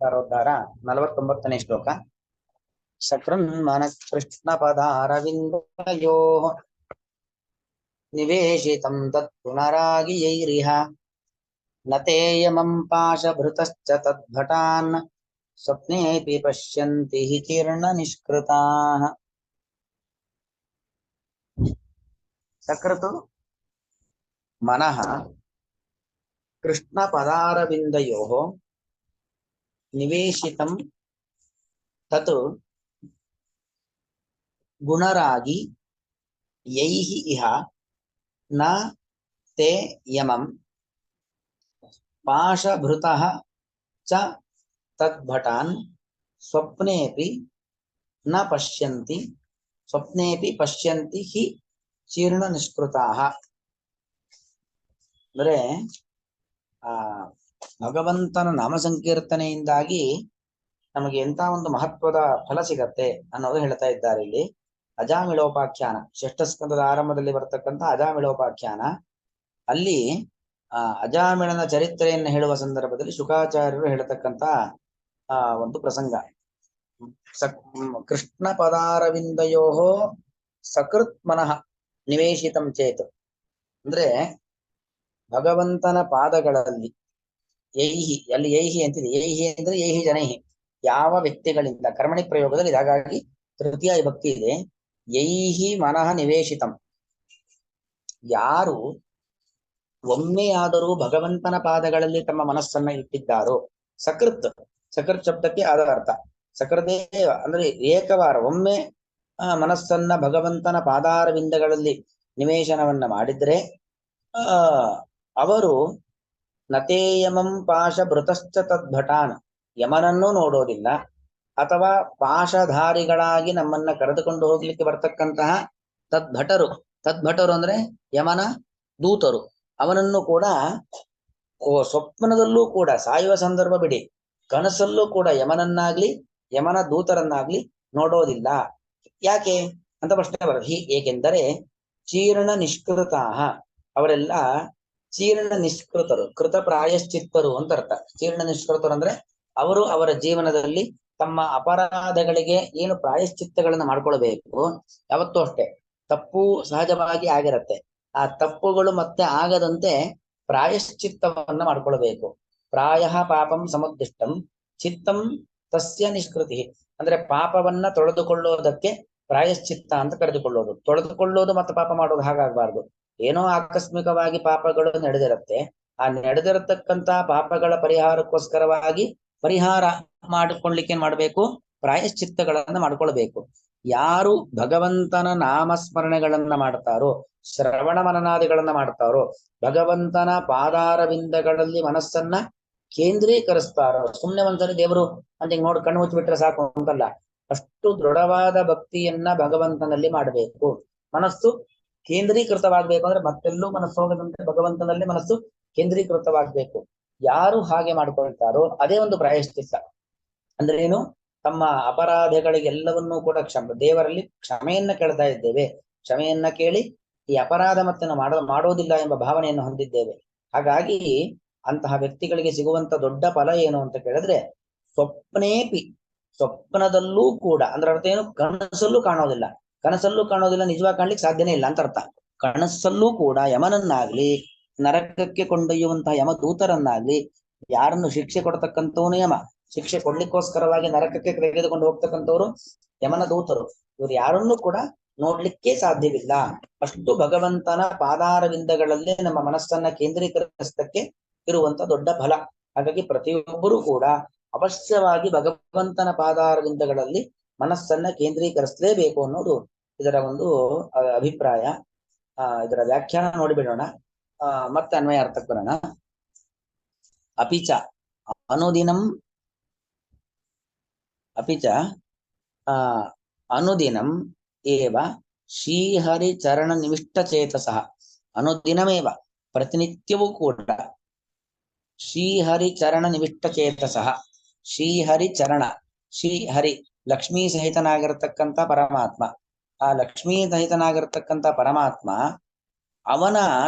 ಸಾರೋದ್ಧಾರ 49ನೇ ಶ್ಲೋಕ. ಸಕೃನ್ಮನ ಕೃಷ್ಣ ಪದಾರವಿಂದಯೋ ನಿವೇಶಿತಂ ತತ್ ಪುನರಾಗಿಯೈರಿಹ ನತೇಯಮಂ ಪಾಶಭೃತಶ್ಚ ತದ್ಭಟಾನ್ ಸ್ವಪ್ನೇಪಿ ಪಶ್ಯಂತಿ ಹಿ ಚೀರ್ಣ ನಿಷ್ಕೃತಾಃ. ಸಕೃತು ಮನಃ ಕೃಷ್ಣ ಪದಾರವಿಂದಯೋಃ ನಿವೇಶಿತಂ ತತ್ ಗುಣರಾಗಿ ಯೈಹಿ ಇಹ ನ ತೇ ಯಮಂ ಪಾಶಭೃತಃ ಚ ತದ್ಭಟಾನ್ ಸ್ವಪ್ನೇಪಿ ನ ಪಶ್ಯಂತಿ ಸ್ವಪ್ನೇಪಿ ಪಶ್ಯಂತಿ ಹಿ ಚೀರ್ಣ ನಿಷ್ಕೃತಾಃ. ಅಂದ್ರೆ ಭಗವಂತನ ನಾಮ ಸಂಕೀರ್ತನೆಯಿಂದಾಗಿ ನಮಗೆ ಎಂತ ಒಂದು ಮಹತ್ವದ ಫಲ ಸಿಗತ್ತೆ ಅನ್ನೋದು ಹೇಳ್ತಾ ಇದ್ದಾರೆ ಇಲ್ಲಿ. ಅಜಾಮಿಳೋಪಾಖ್ಯಾನ, ಷಷ್ಠ ಸ್ಕಂದದ ಆರಂಭದಲ್ಲಿ ಬರ್ತಕ್ಕಂಥ ಅಜಾಮಿಳೋಪಾಖ್ಯಾನ. ಅಲ್ಲಿ ಅಜಾಮಿಳನ ಚರಿತ್ರೆಯನ್ನು ಹೇಳುವ ಸಂದರ್ಭದಲ್ಲಿ ಶುಕಾಚಾರ್ಯರು ಹೇಳತಕ್ಕಂತ ಒಂದು ಪ್ರಸಂಗ. ಕೃಷ್ಣ ಪದಾರವಿಂದಯೋ ಸಕೃತ್ ಮನಃ ನಿವೇಶಿತಂ ಚೇತ್, ಅಂದ್ರೆ ಭಗವಂತನ ಪಾದಗಳಲ್ಲಿ ಯೈಹಿ, ಅಲ್ಲಿ ಯೈಹಿ ಅಂತಿದೆ. ಯೈಹಿ ಅಂದ್ರೆ ಯೈಹಿ ಜನೈಹಿ, ಯಾವ ವ್ಯಕ್ತಿಗಳಿಂದ, ಕರ್ಮಣಿ ಪ್ರಯೋಗದಲ್ಲಿ ಹಾಗಾಗಿ ತೃತೀಯ ವಿಭಕ್ತಿ ಇದೆ. ಯೈಹಿ ಮನಃ ನಿವೇಶಿತಂ, ಯಾರು ಒಮ್ಮೆಯಾದರೂ ಭಗವಂತನ ಪಾದಗಳಲ್ಲಿ ತಮ್ಮ ಮನಸ್ಸನ್ನ ಇಟ್ಟಿದ್ದಾರೋ. ಸಕೃತ್, ಸಕೃತ್ ಶಬ್ದಕ್ಕೆ ಅದರ ಅರ್ಥ ಸಕೃದೇವ ಅಂದ್ರೆ ಏಕವಾರ ಒಮ್ಮೆ ಮನಸ್ಸನ್ನ ಭಗವಂತನ ಪಾದಾರವಿಂದಗಳಲ್ಲಿ ನಿವೇಶನವನ್ನ ಮಾಡಿದ್ರೆ ಅವರು ನತೇಯಮಂ ಪಾಶಭೃತಶ್ಚ ತದ್ಭಟಾನ್, ಯಮನನ್ನೂ ನೋಡೋದಿಲ್ಲ, ಅಥವಾ ಪಾಶಧಾರಿಗಳಾಗಿ ನಮ್ಮನ್ನ ಕರೆದುಕೊಂಡು ಹೋಗ್ಲಿಕ್ಕೆ ಬರ್ತಕ್ಕಂತಹ ತದ್ಭಟರು, ತದ್ಭಟರು ಅಂದ್ರೆ ಯಮನ ದೂತರು, ಅವನನ್ನು ಕೂಡ ಸ್ವಪ್ನದಲ್ಲೂ ಕೂಡ, ಸಾಯುವ ಸಂದರ್ಭ ಬಿಡಿ, ಕನಸಲ್ಲೂ ಕೂಡ ಯಮನನ್ನಾಗ್ಲಿ ಯಮನ ದೂತರನ್ನಾಗ್ಲಿ ನೋಡೋದಿಲ್ಲ. ಯಾಕೆ ಅಂತ ಪ್ರಶ್ನೆ ಬರುತ್ತೆ. ಏಕೆಂದರೆ ಚೀರ್ಣ ನಿಷ್ಕೃತಾಃ, ಅವರೆಲ್ಲ ಚೀರ್ಣ ನಿಷ್ಕೃತರು, ಕೃತ ಪ್ರಾಯಶ್ಚಿತ್ತರು ಅಂತ ಅರ್ಥ. ಚೀರ್ಣ ನಿಷ್ಕೃತರು ಅಂದ್ರೆ ಅವರು ಅವರ ಜೀವನದಲ್ಲಿ ತಮ್ಮ ಅಪರಾಧಗಳಿಗೆ ಏನು ಪ್ರಾಯಶ್ಚಿತ್ತಗಳನ್ನ ಮಾಡ್ಕೊಳ್ಬೇಕು, ಯಾವತ್ತೂ ಅಷ್ಟೇ ತಪ್ಪು ಸಹಜವಾಗಿ ಆಗಿರತ್ತೆ, ಆ ತಪ್ಪುಗಳು ಮತ್ತೆ ಆಗದಂತೆ ಪ್ರಾಯಶ್ಚಿತ್ತವನ್ನ ಮಾಡ್ಕೊಳ್ಬೇಕು. ಪ್ರಾಯಃ ಪಾಪಂ ಸಮುದ್ದಿಷ್ಟಂ ಚಿತ್ತಂ ತಸ್ಯ ನಿಷ್ಕೃತಿ, ಅಂದ್ರೆ ಪಾಪವನ್ನ ತೊಳೆದುಕೊಳ್ಳೋದಕ್ಕೆ ಪ್ರಾಯಶ್ಚಿತ್ತ ಅಂತ ಕರೆದುಕೊಳ್ಳೋದು. ತೊಳೆದುಕೊಳ್ಳೋದು ಮತ್ತೆ ಪಾಪ ಮಾಡೋದು ಹಾಗಾಗಬಾರ್ದು. ಏನೋ ಆಕಸ್ಮಿಕವಾಗಿ ಪಾಪಗಳು ನಡೆದಿರತ್ತೆ, ಆ ನಡೆದಿರತಕ್ಕಂತ ಪಾಪಗಳ ಪರಿಹಾರಕ್ಕೋಸ್ಕರವಾಗಿ ಪರಿಹಾರ ಮಾಡಿಕೊಳ್ಳಿಕ್ಕೆ ಏನ್ ಮಾಡ್ಬೇಕು, ಪ್ರಾಯಶ್ಚಿತ್ತಗಳನ್ನ ಮಾಡ್ಕೊಳ್ಬೇಕು. ಯಾರು ಭಗವಂತನ ನಾಮಸ್ಮರಣೆಗಳನ್ನ ಮಾಡ್ತಾರೋ, ಶ್ರವಣ ಮನನಾದಿಗಳನ್ನ ಮಾಡ್ತಾರೋ, ಭಗವಂತನ ಪಾದಾರವಿಂದಗಳಲ್ಲಿ ಮನಸ್ಸನ್ನ ಕೇಂದ್ರೀಕರಿಸ್ತಾರೋ, ಸುಮ್ನೆ ಒಂದ್ಸರಿ ದೇವರು ಅಂತ ಹಿಂಗ್ ನೋಡಿ ಕಣ್ಣು ಮುಚ್ಚಿಬಿಟ್ರೆ ಸಾಕು ಅಂತಲ್ಲ, ಅಷ್ಟು ದೃಢವಾದ ಭಕ್ತಿಯನ್ನ ಭಗವಂತನಲ್ಲಿ ಮಾಡಬೇಕು. ಮನಸ್ಸು ಕೇಂದ್ರೀಕೃತವಾಗ್ಬೇಕು ಅಂದ್ರೆ ಮತ್ತೆಲ್ಲೂ ಮನಸ್ಸು ಹೋಗದಂತೆ ಭಗವಂತನಲ್ಲಿ ಮನಸ್ಸು ಕೇಂದ್ರೀಕೃತವಾಗ್ಬೇಕು. ಯಾರು ಹಾಗೆ ಮಾಡ್ಕೊಳ್ತಾರೋ ಅದೇ ಒಂದು ಪ್ರಾಯಶ್ಚಿತ್ತ. ಅಂದ್ರೆ ಏನು, ತಮ್ಮ ಅಪರಾಧಗಳಿಗೆಲ್ಲವನ್ನೂ ಕೂಡ ದೇವರಲ್ಲಿ ಕ್ಷಮೆಯನ್ನ ಕೇಳ್ತಾ ಇದ್ದೇವೆ, ಕ್ಷಮೆಯನ್ನ ಕೇಳಿ ಈ ಅಪರಾಧ ಮತ್ತೆ ನಾವು ಮಾಡೋದಿಲ್ಲ ಎಂಬ ಭಾವನೆಯನ್ನು ಹೊಂದಿದ್ದೇವೆ. ಹಾಗಾಗಿ ಅಂತಹ ವ್ಯಕ್ತಿಗಳಿಗೆ ಸಿಗುವಂತ ದೊಡ್ಡ ಫಲ ಏನು ಅಂತ ಕೇಳಿದ್ರೆ, ಸ್ವಪ್ನೇಪಿ, ಸ್ವಪ್ನದಲ್ಲೂ ಕೂಡ, ಅಂದ್ರೆ ಅರ್ಥ ಏನು, ಕನಸಲ್ಲೂ ಕಾಣೋದಿಲ್ಲ, ಕನಸಲ್ಲೂ ಕಾಣೋದಿಲ್ಲ, ನಿಜವಾಗಿ ಕಾಣ್ಲಿಕ್ಕೆ ಸಾಧ್ಯನೇ ಇಲ್ಲ ಅಂತ ಅರ್ಥ. ಕನಸಲ್ಲೂ ಕೂಡ ಯಮನನ್ನಾಗ್ಲಿ, ನರಕಕ್ಕೆ ಕೊಂಡೊಯ್ಯುವಂತಹ ಯಮದೂತರನ್ನಾಗ್ಲಿ, ಯಾರನ್ನು ಶಿಕ್ಷೆ ಕೊಡ್ತಕ್ಕಂಥವನು ಯಮ, ಶಿಕ್ಷೆ ಕೊಡ್ಲಿಕ್ಕೋಸ್ಕರವಾಗಿ ನರಕಕ್ಕೆ ತೆಗೆದುಕೊಂಡು ಹೋಗ್ತಕ್ಕಂಥವ್ರು ಯಮನ ದೂತರು, ಇವರು ಯಾರನ್ನೂ ಕೂಡ ನೋಡ್ಲಿಕ್ಕೆ ಸಾಧ್ಯವಿಲ್ಲ. ಅಷ್ಟು ಭಗವಂತನ ಪಾದಾರವಿಂದಗಳಲ್ಲೇ ನಮ್ಮ ಮನಸ್ಸನ್ನ ಕೇಂದ್ರೀಕರಿಸಕ್ಕೆ ಇರುವಂತ ದೊಡ್ಡ ಫಲ. ಹಾಗಾಗಿ ಪ್ರತಿಯೊಬ್ಬರೂ ಕೂಡ ಅವಶ್ಯವಾಗಿ ಭಗವಂತನ ಪಾದಾರವಿಂದಗಳಲ್ಲಿ ಮನಸ್ಸನ್ನ ಕೇಂದ್ರೀಕರಿಸಲೇಬೇಕು ಅನ್ನೋದು ಇದರ ಒಂದು ಅಭಿಪ್ರಾಯ. ಇದರ ವ್ಯಾಖ್ಯಾನ ನೋಡಿಬಿಡೋಣ, ಮತ್ತೆ ಅನ್ವಯ ಅರ್ಥಕ್ಕೆ ಬರೋಣ. ಅಪಿಚ ಅನುದಿನಂ, ಅಪಿಚ ಅನುದಿನಂ ಏವ ಶ್ರೀಹರಿ ಚರಣ ನಿವಿಷ್ಟ ಚೇತಸಃ, ಅನುದಿನಮೇವ ಪ್ರತಿನಿತ್ಯವೂ ಕೂಡ ಶ್ರೀಹರಿ ಚರಣ ನಿವಿಷ್ಟ ಚೇತಸಃ, ಶ್ರೀಹರಿ ಚರಣ, ಶ್ರೀಹರಿ ಲಕ್ಷ್ಮೀ ಸಹಿತನಾಗಿರತಕ್ಕಂಥ ಪರಮಾತ್ಮ, ಆ ಲಕ್ಷ್ಮೀ ಸಹಿತನಾಗಿರತಕ್ಕಂಥ ಪರಮಾತ್ಮ ಅವನ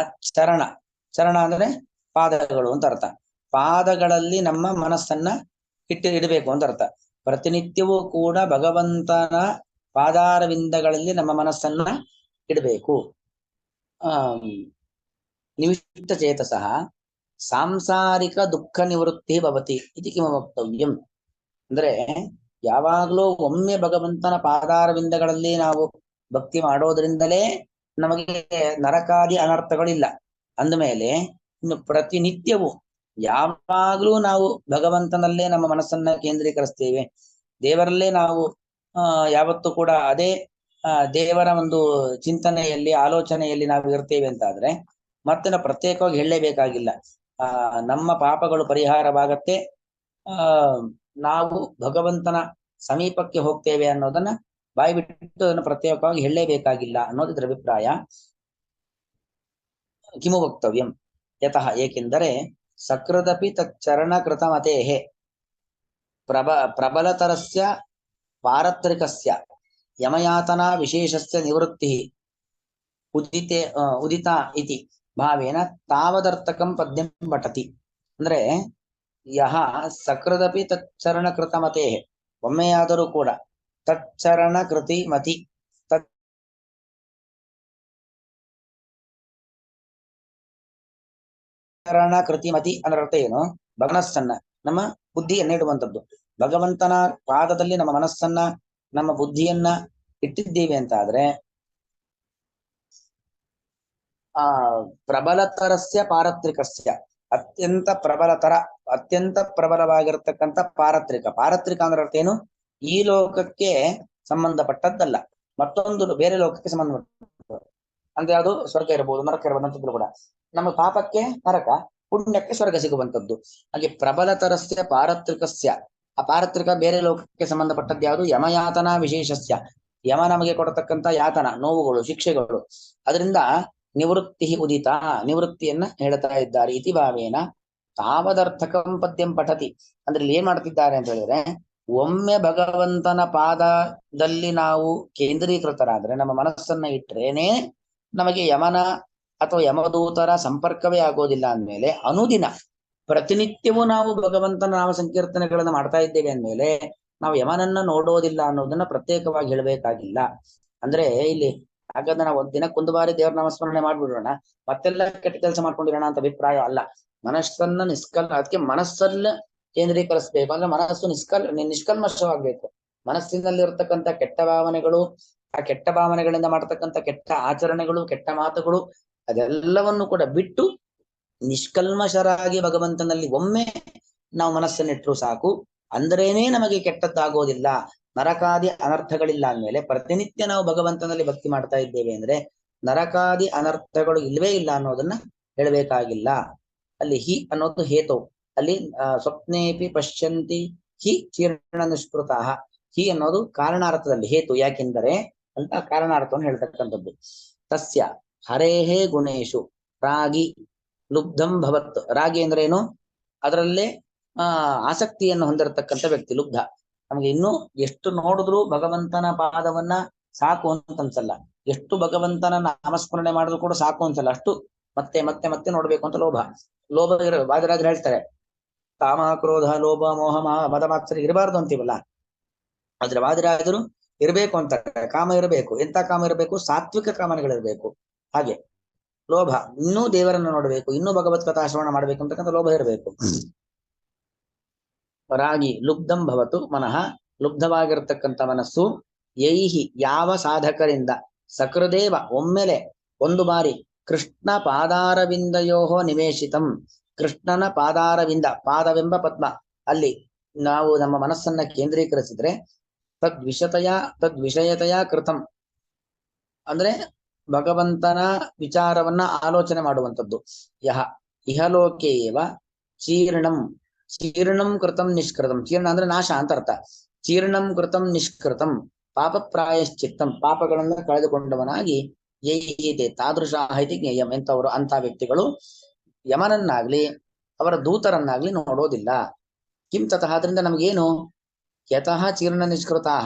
ಚರಣ, ಚರಣ ಅಂದ್ರೆ ಪಾದಗಳು ಅಂತ ಅರ್ಥ, ಪಾದಗಳಲ್ಲಿ ನಮ್ಮ ಮನಸ್ಸನ್ನ ಇಡಬೇಕು ಅಂತ ಅರ್ಥ. ಪ್ರತಿನಿತ್ಯವೂ ಕೂಡ ಭಗವಂತನ ಪಾದಾರವಿಂದಗಳಲ್ಲಿ ನಮ್ಮ ಮನಸ್ಸನ್ನ ಇಡಬೇಕು. ನಿವಿಷ್ಟ ಚೇತಸಃ ಸಾಂಸಾರಿಕ ದುಃಖ ನಿವೃತ್ತಿ ಭವತಿ ಇತಿ ಕಿಮ ವಕ್ತವ್ಯಂ. ಅಂದ್ರೆ ಯಾವಾಗ್ಲೂ ಒಮ್ಮೆ ಭಗವಂತನ ಪಾದಾರವಿಂದಗಳಲ್ಲಿ ನಾವು ಭಕ್ತಿ ಮಾಡೋದ್ರಿಂದಲೇ ನಮಗೆ ನರಕಾದಿ ಅನರ್ಥಗಳಿಲ್ಲ. ಅಂದಮೇಲೆ ಇನ್ನು ಪ್ರತಿನಿತ್ಯವೂ ಯಾವಾಗ್ಲೂ ನಾವು ಭಗವಂತನಲ್ಲೇ ನಮ್ಮ ಮನಸ್ಸನ್ನ ಕೇಂದ್ರೀಕರಿಸ್ತೇವೆ, ದೇವರಲ್ಲೇ ನಾವು ಯಾವತ್ತೂ ಕೂಡ ಅದೇ ದೇವರ ಒಂದು ಚಿಂತನೆಯಲ್ಲಿ ಆಲೋಚನೆಯಲ್ಲಿ ನಾವು ಇರ್ತೇವೆ ಅಂತಾದ್ರೆ ಮತ್ತೆ ನಾವು ಪ್ರತ್ಯೇಕವಾಗಿ ಹೇಳಲೇಬೇಕಾಗಿಲ್ಲ. ನಮ್ಮ ಪಾಪಗಳು ಪರಿಹಾರವಾಗತ್ತೆ, ನಾವು ಭಗವಂತನ ಸಮೀಪಕ್ಕೆ ಹೋಗ್ತೇವೆ ಅನ್ನೋದನ್ನ ಬಾಯಿ ಬಿಟ್ಟು ಅದನ್ನು ಪ್ರತ್ಯೇಕವಾಗಿ ಹೇಳಲೇಬೇಕಾಗಿಲ್ಲ ಅನ್ನೋದು ಇದರ ಅಭಿಪ್ರಾಯ. ಕಿಮು ವಕ್ತವ್ಯಂ ಯತಃ ಏಕೆಂದರೆ ಸಕೃದಪಿ ತಚ್ಚರಣ ಕೃತಮತೇಹೇ ಪ್ರಬಲತರಸ್ಯ ಪಾರತ್ರಿಕಸ್ಯ ಯಮಯಾತನಾ ವಿಶೇಷಸ್ಯ ನಿವೃತ್ತಿ ಉದಿತಾ ಇತಿ ಭಾವೇನ ತಾವದರ್ಥಕಂ ಪದ್ಯಂ ಪಠತಿ. ಅಂದ್ರೆ ಯಹ ಸಕೃದಪಿ ತಚ್ಚರಣ ಕೃತಮತೆ, ಒಮ್ಮೆಯಾದರೂ ಕೂಡ ತಚ್ಚರಣ ಕೃತಿ ಮತಿ ತಚ್ಚರಣ ಕೃತಿಮತಿ ಅಂದ್ರೆ ಅರ್ಥ ಏನು? ಮನಸ್ಸನ್ನ ನಮ್ಮ ಬುದ್ಧಿಯನ್ನ ಇಡುವಂಥದ್ದು. ಭಗವಂತನ ಪಾದದಲ್ಲಿ ನಮ್ಮ ಮನಸ್ಸನ್ನ ನಮ್ಮ ಬುದ್ಧಿಯನ್ನ ಇಟ್ಟಿದ್ದೀವಿ ಅಂತ ಆದ್ರೆ ಪ್ರಬಲತರಸ್ಯ ಪಾರತ್ರಿಕಸ್ಯ ಅತ್ಯಂತ ಪ್ರಬಲವಾಗಿರತಕ್ಕಂಥ ಪಾರತ್ರಿಕ ಅಂದ್ರೆ ಅರ್ಥ ಏನು? ಈ ಲೋಕಕ್ಕೆ ಸಂಬಂಧಪಟ್ಟದ್ದಲ್ಲ, ಮತ್ತೊಂದು ಬೇರೆ ಲೋಕಕ್ಕೆ ಸಂಬಂಧಪಟ್ಟ ಅಂದ್ರೆ ಅದು ಸ್ವರ್ಗ ಇರಬಹುದು, ನರಕ ಇರಬಹುದು ಅಂತಿದ್ರು ಕೂಡ. ನಮ್ಮ ಪಾಪಕ್ಕೆ ನರಕ, ಪುಣ್ಯಕ್ಕೆ ಸ್ವರ್ಗ ಸಿಗುವಂಥದ್ದು. ಹಾಗೆ ಪ್ರಬಲತರಸ್ಯ ಪಾರತ್ರಿಕಸ್ಯ, ಆ ಪಾರತ್ರಿಕ ಬೇರೆ ಲೋಕಕ್ಕೆ ಸಂಬಂಧಪಟ್ಟದ್ದು ಯಾವುದು? ಯಮಯಾತನಾ ವಿಶೇಷಸ್ಯ, ಯಮ ನಮಗೆ ಕೊಡತಕ್ಕಂಥ ಯಾತನ, ನೋವುಗಳು, ಶಿಕ್ಷೆಗಳು. ಅದರಿಂದ ನಿವೃತ್ತಿ ಉದಿತ, ನಿವೃತ್ತಿಯನ್ನ ಹೇಳ್ತಾ ಇದ್ದಾರೆ. ಇತಿ ಭಾವೇನ ತಾವದರ್ಥಕಂ ಪದ್ಯಂ ಪಠತಿ. ಅಂದ್ರೆ ಇಲ್ಲಿ ಏನ್ ಮಾಡ್ತಿದ್ದಾರೆ ಅಂತ ಹೇಳಿದ್ರೆ, ಒಮ್ಮೆ ಭಗವಂತನ ಪಾದದಲ್ಲಿ ನಾವು ಕೇಂದ್ರೀಕೃತರಾದ್ರೆ, ನಮ್ಮ ಮನಸ್ಸನ್ನ ಇಟ್ರೇನೆ ನಮಗೆ ಯಮನ ಅಥವಾ ಯಮದೂತರ ಸಂಪರ್ಕವೇ ಆಗೋದಿಲ್ಲ ಅಂದ್ಮೇಲೆ, ಅನುದಿನ ಪ್ರತಿನಿತ್ಯವೂ ನಾವು ಭಗವಂತನ ನಾಮ ಸಂಕೀರ್ತನೆಗಳನ್ನ ಮಾಡ್ತಾ ಇದ್ದೇವೆ ಅಂದ್ಮೇಲೆ ನಾವು ಯಮನನ್ನ ನೋಡೋದಿಲ್ಲ ಅನ್ನೋದನ್ನ ಪ್ರತ್ಯೇಕವಾಗಿ ಹೇಳಬೇಕಾಗಿಲ್ಲ. ಅಂದ್ರೆ ಇಲ್ಲಿ ಹಾಗಾದ್ರೆ ನಾವು ದಿನಕ್ಕೊಂದು ಬಾರಿ ದೇವರ ನಾಮಸ್ಮರಣೆ ಮಾಡ್ಬಿಡೋಣ, ಮತ್ತೆಲ್ಲ ಕೆಟ್ಟ ಕೆಲಸ ಮಾಡ್ಕೊಂಡಿರೋಣ ಅಂತ ಅಭಿಪ್ರಾಯ ಅಲ್ಲ. ಮನಸ್ಸನ್ನ ಅದಕ್ಕೆ ಮನಸ್ಸನ್ನ ಕೇಂದ್ರೀಕರಿಸಬೇಕು. ಅಂದ್ರೆ ಮನಸ್ಸು ನಿಷ್ಕಲ್ಮಶವಾಗಬೇಕು. ಮನಸ್ಸಿನಲ್ಲಿ ಇರತಕ್ಕಂಥ ಕೆಟ್ಟ ಭಾವನೆಗಳು, ಆ ಕೆಟ್ಟ ಭಾವನೆಗಳಿಂದ ಮಾಡತಕ್ಕಂಥ ಕೆಟ್ಟ ಆಚರಣೆಗಳು, ಕೆಟ್ಟ ಮಾತುಗಳು, ಅದೆಲ್ಲವನ್ನು ಕೂಡ ಬಿಟ್ಟು ನಿಷ್ಕಲ್ಮಶರಾಗಿ ಭಗವಂತನಲ್ಲಿ ಒಮ್ಮೆ ನಾವು ಮನಸ್ಸನ್ನಿಟ್ಟರು ಸಾಕು. ಅಂದ್ರೇನೆ ನಮಗೆ ಕೆಟ್ಟದ್ದಾಗೋದಿಲ್ಲ, ನರಕಾದಿ ಅನರ್ಥಗಳಿಲ್ಲ ಅಂದ್ಮೇಲೆ ಪ್ರತಿನಿತ್ಯ ನಾವು ಭಗವಂತನಲ್ಲಿ ಭಕ್ತಿ ಮಾಡ್ತಾ ಇದ್ದೇವೆ ಅಂದ್ರೆ ನರಕಾದಿ ಅನರ್ಥಗಳು ಇಲ್ವೇ ಇಲ್ಲ ಅನ್ನೋದನ್ನ ಹೇಳಬೇಕಾಗಿಲ್ಲ. ಅಲ್ಲಿ ಹಿ ಅನ್ನೋದು ಹೇತು. ಅಲ್ಲಿ ಸ್ವಪ್ನೇಪಿ ಪಶ್ಯಂತಿ ಹಿ ಚೀರ್ಣ ನಿಷ್ಕೃತ. ಹಿ ಅನ್ನೋದು ಕಾರಣಾರ್ಥದಲ್ಲಿ ಹೇತು, ಯಾಕೆಂದರೆ ಅಂತ ಕಾರಣಾರ್ಥವನ್ನು ಹೇಳ್ತಕ್ಕಂಥದ್ದು. ತಸ್ಯ ಹರೇಹೇ ಗುಣೇಶು ರಾಗಿ ಲುಬ್ಧಂ ಭವತ್. ರಾಗಿ ಅಂದ್ರೆ ಏನು? ಅದರಲ್ಲೇ ಆಸಕ್ತಿಯನ್ನು ಹೊಂದಿರತಕ್ಕಂಥ ವ್ಯಕ್ತಿ ಲುಬ್ಧ. ನಮ್ಗೆ ಇನ್ನೂ ಎಷ್ಟು ನೋಡಿದ್ರು ಭಗವಂತನ ಪಾದವನ್ನ ಸಾಕು ಅಂತ ಅನ್ಸಲ್ಲ, ಎಷ್ಟು ಭಗವಂತನ ನಾಮಸ್ಮರಣೆ ಮಾಡಿದ್ರು ಕೂಡ ಸಾಕು ಅನ್ಸಲ್ಲ, ಅಷ್ಟು ಮತ್ತೆ ಮತ್ತೆ ಮತ್ತೆ ನೋಡ್ಬೇಕು ಅಂತ ಲೋಭ ವಾದಿರಾಜರು ಹೇಳ್ತಾರೆ, ಕಾಮ ಕ್ರೋಧ ಲೋಭ ಮೋಹ ಮದ ಮಾತ್ಸರ್ಯ ಇರಬಾರ್ದು ಅಂತೀವಲ್ಲ, ಆದ್ರೆ ವಾದಿರಾಜರು ಇರಬೇಕು ಅಂತಾರೆ. ಕಾಮ ಇರಬೇಕು. ಎಂತ ಕಾಮ ಇರಬೇಕು? ಸಾತ್ವಿಕ ಕಾಮನೆಗಳಿರ್ಬೇಕು. ಹಾಗೆ ಲೋಭ, ಇನ್ನೂ ದೇವರನ್ನ ನೋಡ್ಬೇಕು, ಇನ್ನೂ ಭಗವತ್ ಕಥಾ ಶ್ರವಣ ಮಾಡ್ಬೇಕು ಅಂತಕ್ಕಂಥ ಲೋಭ ಇರಬೇಕು. ರಾಗಿ ಲುಬ್ಧಂ ಭವತು ಮನಃ, ಲುಬ್ಧವಾಗಿರತಕ್ಕಂಥ ಮನಸ್ಸು. ಯೈಹಿ ಯಾವ ಸಾಧಕರಿಂದ, ಸಕೃದೇವ ಒಮ್ಮೆಲೆ ಒಂದು ಬಾರಿ, ಕೃಷ್ಣ ಪಾದಾರವಿಂದಯೋಹೋ ನಿವೇಶಿತಂ, ಕೃಷ್ಣನ ಪಾದಾರವಿಂದ, ಪಾದವೆಂಬ ಪದ್ಮ, ಅಲ್ಲಿ ನಾವು ನಮ್ಮ ಮನಸ್ಸನ್ನ ಕೇಂದ್ರೀಕರಿಸಿದ್ರೆ ತದ್ವಿಷಯತೆಯ ಕೃತಂ ಅಂದ್ರೆ ಭಗವಂತನ ವಿಚಾರವನ್ನ ಆಲೋಚನೆ ಮಾಡುವಂಥದ್ದು. ಯಹ ಇಹಲೋಕೇವ ಚೀರ್ಣಂ ಕೃತಂ ನಿಷ್ಕೃತಂ. ಚೀರ್ಣ ಅಂದ್ರೆ ನಾಶ ಅಂತ ಅರ್ಥ. ಚೀರ್ಣಂ ಕೃತಂ ನಿಷ್ಕೃತಂ ಪಾಪ ಪ್ರಾಯಶ್ಚಿತ್ತಂ, ಪಾಪಗಳನ್ನ ಕಳೆದುಕೊಂಡವನಾಗಿ ಯೈತೆ ತಾದೃಶ ಇತಿ ಜ್ಞೇಯಂ. ಎಂತವರು? ಅಂತ ವ್ಯಕ್ತಿಗಳು ಯಮನನ್ನಾಗ್ಲಿ ಅವರ ದೂತರನ್ನಾಗ್ಲಿ ನೋಡೋದಿಲ್ಲ. ಕಿಂ ತತಃ, ಆದ್ರಿಂದ ನಮಗೇನು? ಯತಃ ಚೀರ್ಣ ನಿಷ್ಕೃತಾ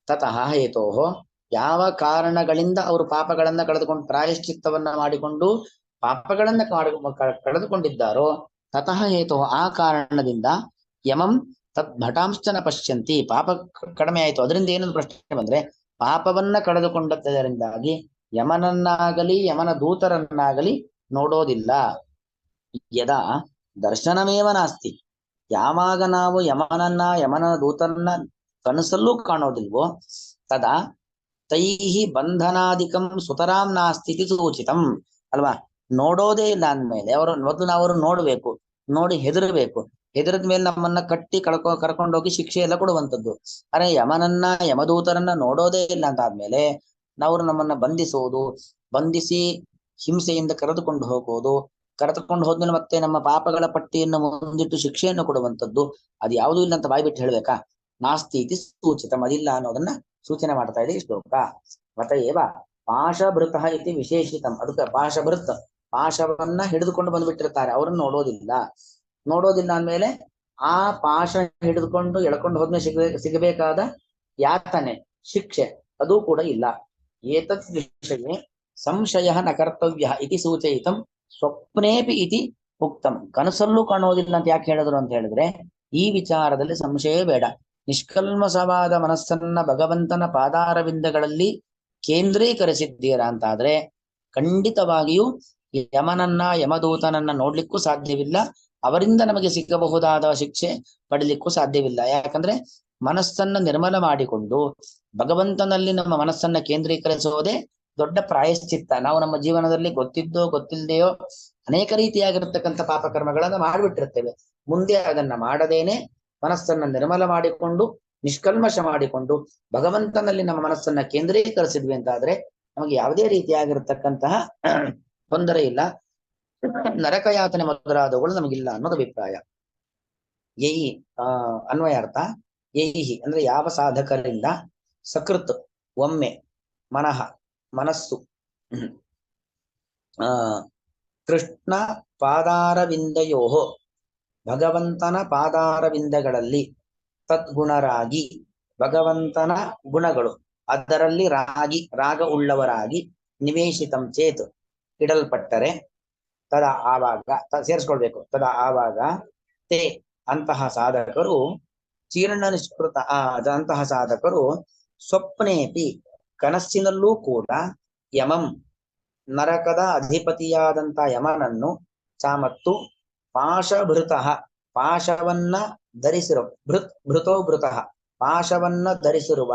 ತತಃ ಹೇತೋಹೋ, ಯಾವ ಕಾರಣಗಳಿಂದ ಅವರು ಪಾಪಗಳನ್ನ ಪ್ರಾಯಶ್ಚಿತ್ತವನ್ನ ಮಾಡಿಕೊಂಡು ಪಾಪಗಳನ್ನ ಕಳೆದುಕೊಂಡಿದ್ದಾರೋ ತತಃ ಹೇತೋ ಆ ಕಾರಣದಿಂದ ಯಮಂ ತದ್ ಭಟಾಂಶ್ಚ ನ ಪಶ್ಯಂತಿ. ಪಾಪ ಕಡಿಮೆ ಆಯಿತು, ಅದರಿಂದ ಏನೊಂದು ಪ್ರಶ್ನೆ ಬಂದ್ರೆ ಪಾಪವನ್ನ ಕಳೆದುಕೊಂಡದ್ದರಿಂದಾಗಿ ಯಮನನ್ನಾಗಲಿ ಯಮನ ದೂತರನ್ನಾಗಲಿ ನೋಡೋದಿಲ್ಲ. ಯದಾ ದರ್ಶನಮೇವ ನಾಸ್ತಿ, ಯಾವಾಗ ನಾವು ಯಮನ ದೂತರನ್ನ ಕನಸಲ್ಲೂ ಕಾಣೋದಿಲ್ವೋ ತದಾ ತೈಹಿ ಬಂಧನಾದಿಕಂ ಸುತರಾಂ ನಾಸ್ತಿ ಇತಿ ಸೂಚಿತಂ. ಅಲ್ವಾ, ನೋಡೋದೇ ಇಲ್ಲ ಅಂದ್ಮೇಲೆ ಅವರು ಮೊದಲು ನಾವು ಅವ್ರನ್ನ ನೋಡ್ಬೇಕು, ನೋಡಿ ಹೆದರ್ಬೇಕು, ಹೆದರದ ಮೇಲೆ ನಮ್ಮನ್ನ ಕಟ್ಟಿ ಕರ್ಕೊಂಡೋಗಿ ಶಿಕ್ಷೆ ಎಲ್ಲ ಕೊಡುವಂಥದ್ದು. ಅರೆ ಯಮದೂತರನ್ನ ನೋಡೋದೇ ಇಲ್ಲ ಅಂತ ಆದ್ಮೇಲೆ ನಾವು ನಮ್ಮನ್ನ ಬಂಧಿಸಿ ಹಿಂಸೆಯಿಂದ ಕರೆದುಕೊಂಡು ಹೋಗೋದು, ಕರೆದುಕೊಂಡು ಹೋದ್ಮೇಲೆ ಮತ್ತೆ ನಮ್ಮ ಪಾಪಗಳ ಪಟ್ಟಿಯನ್ನು ಮುಂದಿಟ್ಟು ಶಿಕ್ಷೆಯನ್ನು ಕೊಡುವಂಥದ್ದು, ಅದು ಯಾವುದೂ ಇಲ್ಲ ಅಂತ ಬಾಯ್ಬಿಟ್ಟು ಹೇಳ್ಬೇಕಾ? ನಾಸ್ತಿ ಇತಿ ಸೂಚಿತಂ, ಅದಿಲ್ಲ ಅನ್ನೋದನ್ನ ಸೂಚನೆ ಮಾಡ್ತಾ ಇದೆ ಈ ಶ್ಲೋಕ. ಅತಏವ ಪಾಶಭೃತಃ ಇತಿ ವಿಶೇಷಿತಂ. ಅದಕ್ಕೆ ಪಾಶವನ್ನ ಹಿಡಿದುಕೊಂಡು ಬಂದ್ಬಿಟ್ಟಿರ್ತಾರೆ, ಅವ್ರನ್ನ ನೋಡೋದಿಲ್ಲ ಅಂದ್ಮೇಲೆ ಆ ಪಾಶ ಹಿಡಿದುಕೊಂಡು ಎಳ್ಕೊಂಡು ಹೋದ್ಮೇಲೆ ಸಿಗಬೇಕಾದ ಯಾತನೆ ಶಿಕ್ಷೆ ಅದು ಕೂಡ ಇಲ್ಲ. ಏತತ್ ವಿಷಯೇ ಸಂಶಯ ನ ಕರ್ತವ್ಯ ಇತಿ ಸೂಚಯಿತಂ ಸ್ವಪ್ನೇಪಿ ಇತಿ ಉಕ್ತಂ. ಕನಸಲ್ಲೂ ಕಾಣೋದಿಲ್ಲ ಅಂತ ಯಾಕೆ ಹೇಳಿದ್ರು ಅಂತ ಹೇಳಿದ್ರೆ ಈ ವಿಚಾರದಲ್ಲಿ ಸಂಶಯವೇ ಬೇಡ. ನಿಷ್ಕಲ್ಮಸವಾದ ಮನಸ್ಸನ್ನ ಭಗವಂತನ ಪಾದಾರವಿಂದಗಳಲ್ಲಿ ಕೇಂದ್ರೀಕರಿಸಿದ್ದೀರಾ ಅಂತಾದ್ರೆ ಖಂಡಿತವಾಗಿಯೂ ಯಮದೂತನನ್ನ ನೋಡ್ಲಿಕ್ಕೂ ಸಾಧ್ಯವಿಲ್ಲ, ಅವರಿಂದ ನಮಗೆ ಸಿಗಬಹುದಾದ ಶಿಕ್ಷೆ ಪಡಿಲಿಕ್ಕೂ ಸಾಧ್ಯವಿಲ್ಲ. ಯಾಕಂದ್ರೆ ಮನಸ್ಸನ್ನ ನಿರ್ಮಲ ಮಾಡಿಕೊಂಡು ಭಗವಂತನಲ್ಲಿ ನಮ್ಮ ಮನಸ್ಸನ್ನ ಕೇಂದ್ರೀಕರಿಸೋದೇ ದೊಡ್ಡ ಪ್ರಾಯಶ್ಚಿತ್ತ. ನಾವು ನಮ್ಮ ಜೀವನದಲ್ಲಿ ಗೊತ್ತಿದ್ದೋ ಗೊತ್ತಿಲ್ಲದೆಯೋ ಅನೇಕ ರೀತಿಯಾಗಿರ್ತಕ್ಕಂಥ ಪಾಪಕರ್ಮಗಳನ್ನ ಮಾಡಿಬಿಟ್ಟಿರ್ತೇವೆ. ಮುಂದೆ ಅದನ್ನ ಮಾಡದೇನೆ ಮನಸ್ಸನ್ನ ನಿರ್ಮಲ ಮಾಡಿಕೊಂಡು ನಿಷ್ಕಲ್ಮಶ ಮಾಡಿಕೊಂಡು ಭಗವಂತನಲ್ಲಿ ನಮ್ಮ ಮನಸ್ಸನ್ನ ಕೇಂದ್ರೀಕರಿಸಿದ್ವಿ ಅಂತಾದ್ರೆ ನಮಗೆ ಯಾವುದೇ ರೀತಿಯಾಗಿರ್ತಕ್ಕಂತಹ ತೊಂದರೆ ಇಲ್ಲ, ನರಕಯಾತನೆ ಮೊದಲಾದವುಗಳು ನಮಗಿಲ್ಲ ಅನ್ನೋದು ಅಭಿಪ್ರಾಯ. ಯೈ ಅನ್ವಯಾರ್ಥ ಯೈಹಿ ಅಂದ್ರೆ ಯಾವ ಸಾಧಕರಿಂದ ಸಕೃತ್ ಒಮ್ಮೆ ಮನಸ್ಸು ಕೃಷ್ಣ ಪಾದಾರವಿಂದಯೋ ಭಗವಂತನ ಪಾದಾರವಿಂದಗಳಲ್ಲಿ ತದ್ಗುಣರಾಗಿ ಭಗವಂತನ ಗುಣಗಳು ಅದರಲ್ಲಿ ರಾಗ ಉಳ್ಳವರಾಗಿ ನಿವೇಶಿತಂ ಚೇತ್ ಇಡಲ್ಪಟ್ಟರೆ ತದ ಆವಾಗ ಸೇರಿಸ್ಕೊಳ್ಬೇಕು. ತದ ಆವಾಗ ತೇ ಅಂತಹ ಸಾಧಕರು ಚೀರ್ಣ ನಿಷ್ಕೃತ ಅಂತಹ ಸಾಧಕರು ಸ್ವಪ್ನೇಪಿ ಕನಸಿನಲ್ಲೂ ಕೂಡ ಯಮಂ ನರಕದ ಅಧಿಪತಿಯಾದಂತ ಯಮನನ್ನು ಮತ್ತು ಪಾಶಭೃತಃ ಪಾಶವನ್ನ ಧರಿಸಿರುವ ಪಾಶವನ್ನ ಧರಿಸಿರುವ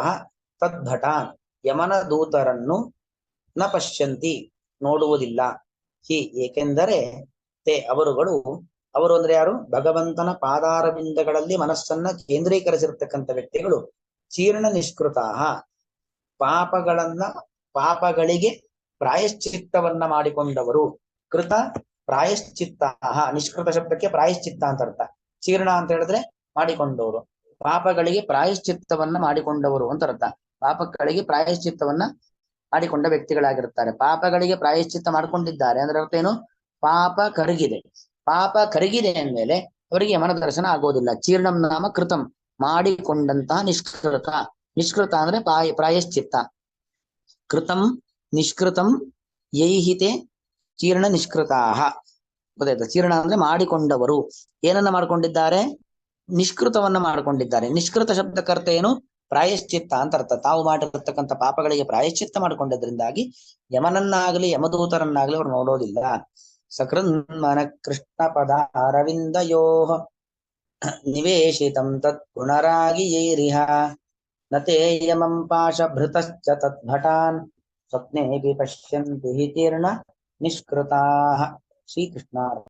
ತದ್ಭಟಾನ್ ಯಮನ ದೂತರನ್ನು ನ ಪಶ್ಯಂತಿ ನೋಡುವುದಿಲ್ಲ. ಏಕೆಂದರೆ ಅವರು ಅಂದ್ರೆ ಯಾರು? ಭಗವಂತನ ಪಾದಾರವಿಂದಗಳಲ್ಲಿ ಮನಸ್ಸನ್ನ ಕೇಂದ್ರೀಕರಿಸಿರ್ತಕ್ಕಂಥ ವ್ಯಕ್ತಿಗಳು. ಚೀರ್ಣ ನಿಷ್ಕೃತ ಪಾಪಗಳಿಗೆ ಪ್ರಾಯಶ್ಚಿತ್ತವನ್ನ ಮಾಡಿಕೊಂಡವರು. ಕೃತ ಪ್ರಾಯಶ್ಚಿತ್ತ, ನಿಷ್ಕೃತ ಶಬ್ದಕ್ಕೆ ಪ್ರಾಯಶ್ಚಿತ್ತ ಅಂತ ಅರ್ಥ. ಚೀರ್ಣ ಅಂತ ಹೇಳಿದ್ರೆ ಮಾಡಿಕೊಂಡವರು, ಪಾಪಗಳಿಗೆ ಪ್ರಾಯಶ್ಚಿತ್ತವನ್ನ ಮಾಡಿಕೊಂಡವರು ಅಂತ ಅರ್ಥ. ಪಾಪಗಳಿಗೆ ಪ್ರಾಯಶ್ಚಿತ್ತವನ್ನ ಮಾಡಿಕೊಂಡ ವ್ಯಕ್ತಿಗಳಾಗಿರುತ್ತಾರೆ. ಪಾಪಗಳಿಗೆ ಪ್ರಾಯಶ್ಚಿತ್ತ ಮಾಡ್ಕೊಂಡಿದ್ದಾರೆ ಅಂದ್ರೆ ಅರ್ಥ ಏನು? ಪಾಪ ಕರಗಿದೆ ಅಂದ್ಮೇಲೆ ಅವರಿಗೆ ಯಮನ ದರ್ಶನ ಆಗೋದಿಲ್ಲ. ಚೀರ್ಣಂ ನಾಮ ಕೃತಂ, ಮಾಡಿಕೊಂಡಂತಹ ನಿಷ್ಕೃತ ಅಂದ್ರೆ ಪ್ರಾಯಶ್ಚಿತ್ತ. ಕೃತಂ ನಿಷ್ಕೃತಂ ಯೈಹಿತೆ ಚೀರ್ಣ ನಿಷ್ಕೃತಾಹ. ಗೊತ್ತಾಯ್ತಾ? ಚೀರ್ಣ ಅಂದ್ರೆ ಮಾಡಿಕೊಂಡವರು. ಏನನ್ನ ಮಾಡ್ಕೊಂಡಿದ್ದಾರೆ? ನಿಷ್ಕೃತವನ್ನ ಮಾಡ್ಕೊಂಡಿದ್ದಾರೆ. ನಿಷ್ಕೃತ ಶಬ್ದಕ್ಕರ್ಥ ಏನು? ಪ್ರಾಯಶ್ಚಿತ್ತ ಅಂತ ಅರ್ಥ. ತಾವು ಮಾಡಿರತಕ್ಕಂಥ ಪಾಪಗಳಿಗೆ ಪ್ರಾಯಶ್ಚಿತ್ತ ಮಾಡಿಕೊಂಡದ್ರಿಂದಾಗಿ ಯಮನನ್ನಾಗಲಿ ಯಮದೂತರನ್ನಾಗಲಿ ಅವರು ನೋಡೋದಿಲ್ಲ. ಸಕೃನ್ಮನ ಕೃಷ್ಣ ಪದ ಅರವಿಂದಯೋ ನಿವೇಶಿತಂ ತತ್ ಗುಣರಾಗಿ ಯೈರಿಹ ನತೇ ಯಮಂ ಪಾಶಭೃತಶ್ಚ ತದ್ಭಟಾನ್ ಸ್ವಪ್ನೇಪಿ ಪಶ್ಯಂತಿ ಹಿ ತೀರ್ಣ ನಿಷ್ಕೃತಾಃ. ಶ್ರೀಕೃಷ್ಣ.